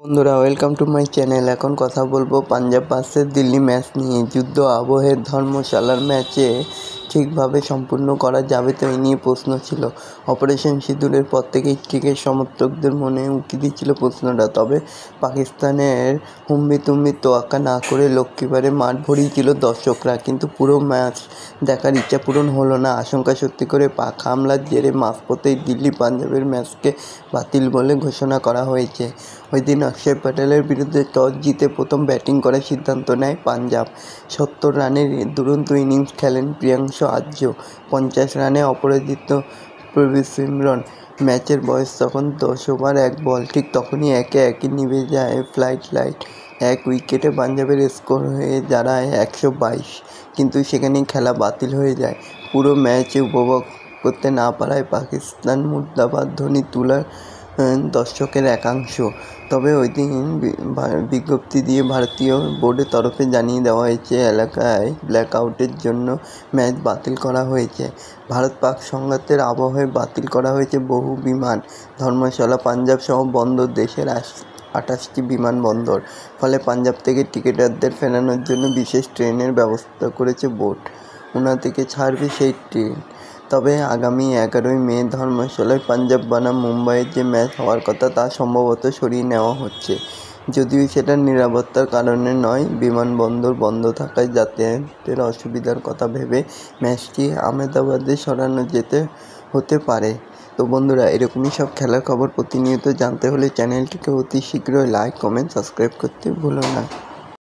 বন্ধুরা, welcome to my channel. এখন কথা বলবো পাঞ্জাব ভার্সেস দিল্লি ম্যাচ নিয়ে। যুদ্ধ আবহের ধর্মশালার ম্যাচে ঠিকভাবে সম্পূর্ণ করা যাবে তো, এই নিয়ে প্রশ্ন ছিল। অপারেশন সিঁদুরের পর থেকেই ক্রিকেট সমর্থকদের মনে উঁকি দিচ্ছিল প্রশ্নটা। তবে পাকিস্তানের হুম্বিতুম্বির তোয়াক্কা না করে লক্ষ্মীবারে মাঠ ভরিয়েছিল দর্শকরা, কিন্তু পুরো ম্যাচ দেখার ইচ্ছা পূরণ হলো না। আশঙ্কা সত্যি করে পাক হামলার জেরে মাঝপথেই দিল্লি পাঞ্জাবের ম্যাচকে বাতিল বলে ঘোষণা করা হয়েছে। ওই দিন অক্ষর প্যাটেলের বিরুদ্ধে টস জিতে প্রথম ব্যাটিং করার সিদ্ধান্ত নেয় পাঞ্জাব। ৭০ রানের দুরন্ত ইনিংস খেলেন প্রিয়াংশু আর্য। ৫০ রানে অপরাজিত প্রভি সিমরন। ম্যাচের বয়স তখন ১০ ওভার ১ বল। ঠিক তখনই একে একে নিভে যায় ফ্লাড লাইট। এক উইকেটে পাঞ্জাবের স্কোর হয়ে দাঁড়ায় ১২২, কিন্তু সেখানেই খেলা বাতিল হয়ে যায়। পুরো ম্যাচ উপভোগ করতে না পারায় পাকিস্তান মুর্দাবাদ ধ্বনি তোলার দর্শকের একাংশ। তবে ওই দিন বিজ্ঞপ্তি দিয়ে ভারতীয় বোর্ডের তরফে জানিয়ে দেওয়া হয়েছে, এলাকায় ব্ল্যাকআউটের জন্য ম্যাচ বাতিল করা হয়েছে। ভারত পাক সংঘাতের আবহে বাতিল করা হয়েছে বহু বিমান। ধর্মশালা, পাঞ্জাব সহ বন্ধ দেশের ২৮টি বিমানবন্দর। ফলে পাঞ্জাব থেকে টিকিটারদের ফেরানোর জন্য বিশেষ ট্রেনের ব্যবস্থা করেছে বোর্ড। উনা থেকে ছাড়বে সেই ট্রেন। তবে আগামী ১১ই মে ধর্মশালায় পাঞ্জাব বনাম মুম্বাইয়ের যে ম্যাচ হওয়ার কথা তা সম্ভবত সরিয়ে নেওয়া হচ্ছে, যদিও সেটা নিরাপত্তার কারণে নয়। বিমানবন্দর বন্ধ থাকায় যাতায়াতের অসুবিধার কথা ভেবে ম্যাচটি আহমেদাবাদে সরানো হতে পারে। তো বন্ধুরা, এরকমই সব খেলার খবর প্রতিনিয়ত জানতে হলে চ্যানেলটিকে অতি শীঘ্রই লাইক, কমেন্ট, সাবস্ক্রাইব করতে ভুলো না।